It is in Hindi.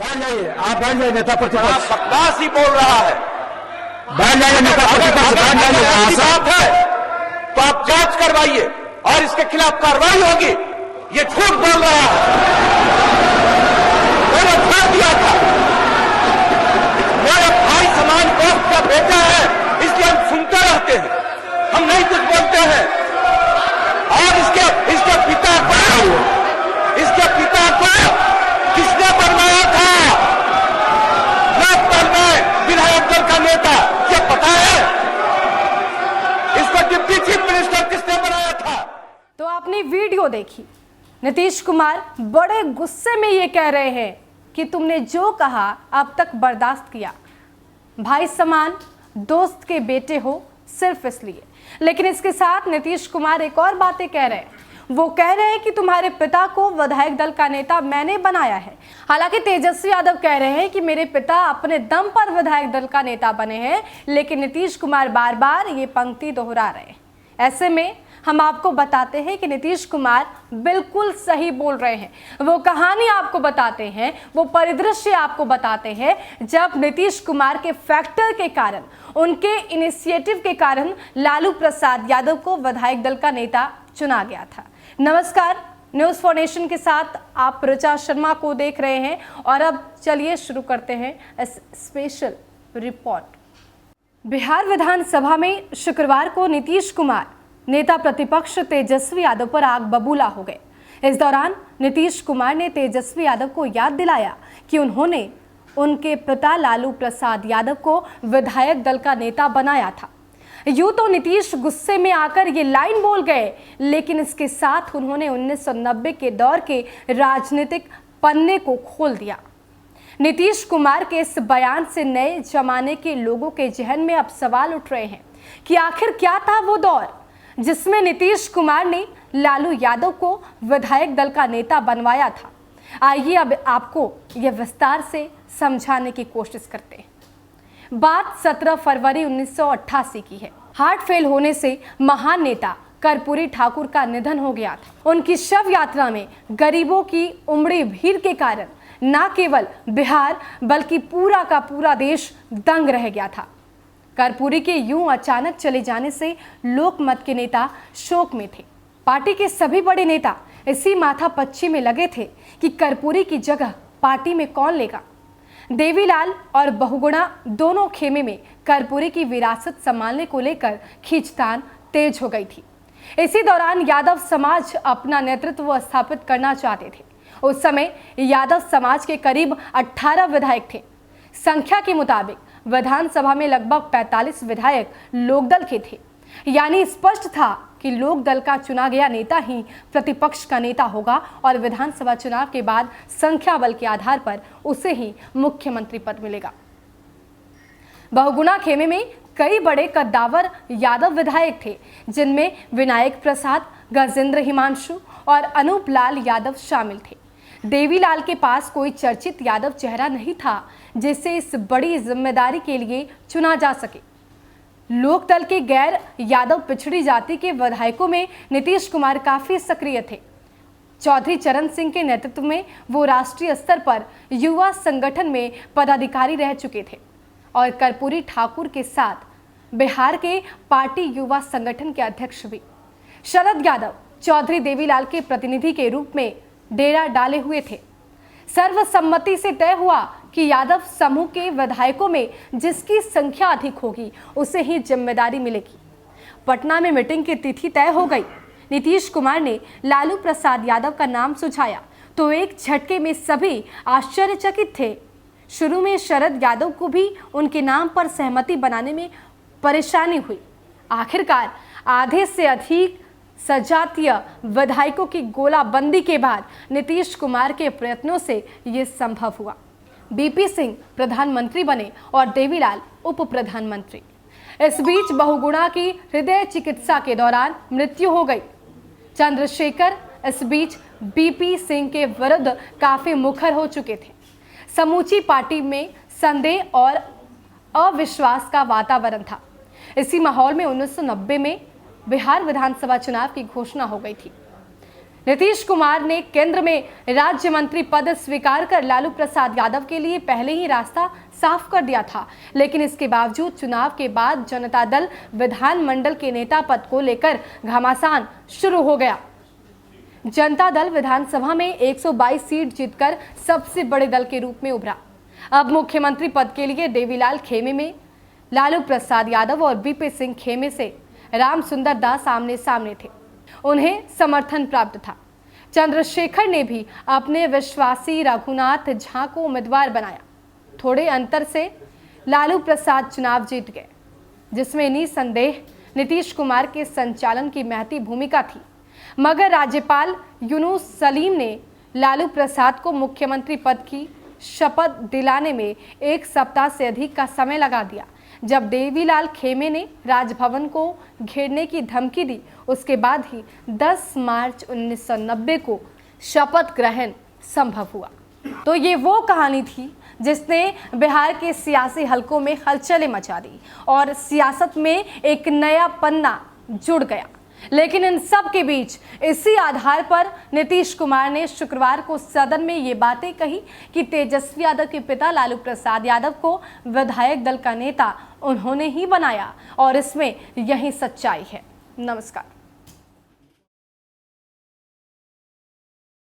बैठ जाइए, आप बैठ जाइए। नेता प्रतिपक्ष बकवास ही बोल रहा है। बैठ जाइए। नेता प्रतिपक्ष बैठ जाइए। ऐसी बात है तो आप जांच करवाइए और इसके खिलाफ कार्रवाई होगी। ये झूठ बोल रहा है। मैंने धर दिया था, मेरे भाई समान दोस्त का बेटा है, इसलिए हम सुनते रहते हैं, हम नहीं कुछ बोलते हैं। और इसके पिता को किसने बनवाया था लोकदल में विधायक दल का नेता, ये पता है? इसको डिप्टी चीफ मिनिस्टर किसने बनाया था? तो आपने वीडियो देखी। नीतीश कुमार बड़े गुस्से में ये कह रहे हैं कि तुमने जो कहा अब तक बर्दाश्त किया, भाई समान दोस्त के बेटे हो सिर्फ इसलिए। लेकिन इसके साथ नीतीश कुमार एक और बातें कह रहे हैं। वो कह रहे हैं कि तुम्हारे पिता को विधायक दल का नेता मैंने बनाया है। हालांकि तेजस्वी यादव कह रहे हैं कि मेरे पिता अपने दम पर विधायक दल का नेता बने हैं, लेकिन नीतीश कुमार बार बार ये पंक्ति दोहरा रहे हैं। ऐसे में हम आपको बताते हैं कि नीतीश कुमार बिल्कुल सही बोल रहे हैं। वो कहानी आपको बताते हैं, वो परिदृश्य आपको बताते हैं जब नीतीश कुमार के फैक्टर के कारण, उनके इनिशिएटिव के कारण लालू प्रसाद यादव को विधायक दल का नेता चुना गया था। नमस्कार, न्यूज़ फॉर नेशन के साथ आप ऋचा शर्मा को देख रहे हैं और अब चलिए शुरू करते हैं इस स्पेशल रिपोर्ट। बिहार विधानसभा में शुक्रवार को नीतीश कुमार नेता प्रतिपक्ष तेजस्वी यादव पर आग बबूला हो गए। इस दौरान नीतीश कुमार ने तेजस्वी यादव को याद दिलाया कि उन्होंने उनके पिता लालू प्रसाद यादव को विधायक दल का नेता बनाया था। यूं तो नीतीश गुस्से में आकर ये लाइन बोल गए, लेकिन इसके साथ उन्होंने 1990 के दौर के राजनीतिक पन्ने को खोल दिया। नीतीश कुमार के इस बयान से नए जमाने के लोगों के जहन में अब सवाल उठ रहे हैं कि आखिर क्या था वो दौर जिसमें नीतीश कुमार ने लालू यादव को विधायक दल का नेता बनवाया था। आइए अब आपको यह विस्तार से समझाने की कोशिश करते हैं। बात 17 फरवरी 1988 की है। हार्ट फेल होने से महान नेता कर्पूरी ठाकुर का निधन हो गया था। उनकी शव यात्रा में गरीबों की उमड़ी भीड़ के कारण न केवल बिहार बल्कि पूरा का पूरा देश दंग रह गया था। कर्पूरी के यूं अचानक चले जाने से लोकमत के नेता शोक में थे। पार्टी के सभी बड़े नेता इसी माथापच्ची में लगे थे कि कर्पूरी की जगह पार्टी में कौन लेगा। देवीलाल और बहुगुणा दोनों खेमे में कर्पूरी की विरासत संभालने को लेकर खींचतान तेज हो गई थी। इसी दौरान यादव समाज अपना नेतृत्व स्थापित करना चाहते थे। उस समय यादव समाज के करीब 18 विधायक थे। संख्या के मुताबिक विधानसभा में लगभग 45 विधायक लोकदल के थे। यानी स्पष्ट था कि लोकदल का चुना गया नेता ही प्रतिपक्ष का नेता होगा और विधानसभा चुनाव के बाद संख्या बल के आधार पर उसे ही मुख्यमंत्री पद मिलेगा। बहुगुणा खेमे में कई बड़े कद्दावर यादव विधायक थे, जिनमें विनायक प्रसाद, गजेंद्र हिमांशु और अनूप लाल यादव शामिल थे। देवीलाल के पास कोई चर्चित यादव चेहरा नहीं था जिसे इस बड़ी जिम्मेदारी के लिए चुना जा सके। लोकदल के गैर यादव पिछड़ी जाति के विधायकों में नीतीश कुमार काफी सक्रिय थे। चौधरी चरण सिंह के नेतृत्व में वो राष्ट्रीय स्तर पर युवा संगठन में पदाधिकारी रह चुके थे और कर्पूरी ठाकुर के साथ बिहार के पार्टी युवा संगठन के अध्यक्ष भी। शरद यादव चौधरी देवीलाल के प्रतिनिधि के रूप में डेरा डाले हुए थे। सर्वसम्मति से तय हुआ कि यादव समूह के विधायकों में जिसकी संख्या अधिक होगी उसे ही जिम्मेदारी मिलेगी। पटना में मीटिंग की तिथि तय हो गई। नीतीश कुमार ने लालू प्रसाद यादव का नाम सुझाया तो एक झटके में सभी आश्चर्यचकित थे। शुरू में शरद यादव को भी उनके नाम पर सहमति बनाने में परेशानी हुई। आखिरकार आधे से अधिक सजातीय विधायकों की गोलाबंदी के बाद नीतीश कुमार के प्रयत्नों से ये संभव हुआ। बीपी सिंह प्रधानमंत्री बने और देवीलाल उप प्रधानमंत्री। इस बीच बहुगुणा की हृदय चिकित्सा के दौरान मृत्यु हो गई। चंद्रशेखर इस बीच बीपी सिंह के विरुद्ध काफी मुखर हो चुके थे। समूची पार्टी में संदेह और अविश्वास का वातावरण था। इसी माहौल में 1990 में बिहार विधानसभा चुनाव की घोषणा हो गई थी। नीतीश कुमार ने केंद्र में राज्य मंत्री पद स्वीकार कर लालू प्रसाद यादव के लिए पहले ही रास्ता साफ कर दिया था, लेकिन इसके बावजूद चुनाव के बाद जनता दल विधानमंडल के नेता पद को लेकर घमासान शुरू हो गया। जनता दल विधानसभा में 122 सीट जीतकर सबसे बड़े दल के रूप में उभरा। अब मुख्यमंत्री पद के लिए देवीलाल खेमे में लालू प्रसाद यादव और बीपी सिंह खेमे से राम सुंदर दास आमने सामने थे। उन्हें समर्थन प्राप्त था। चंद्रशेखर ने भी अपने विश्वासी रघुनाथ झा को उम्मीदवार बनाया। थोड़े अंतर से लालू प्रसाद चुनाव जीत गए, जिसमें निसंदेह नीतीश कुमार के संचालन की महती भूमिका थी। मगर राज्यपाल यूनुस सलीम ने लालू प्रसाद को मुख्यमंत्री पद की शपथ दिलाने में 1 सप्ताह से अधिक का समय लगा दिया। जब देवीलाल खेमे ने राजभवन को घेरने की धमकी दी, उसके बाद ही 10 मार्च 1990 को शपथ ग्रहण संभव हुआ। तो ये वो कहानी थी जिसने बिहार के सियासी हलकों में हलचलें मचा दी और सियासत में एक नया पन्ना जुड़ गया। लेकिन इन सब के बीच इसी आधार पर नीतीश कुमार ने शुक्रवार को सदन में ये बातें कही कि तेजस्वी यादव के पिता लालू प्रसाद यादव को विधायक दल का नेता उन्होंने ही बनाया और इसमें यही सच्चाई है। नमस्कार।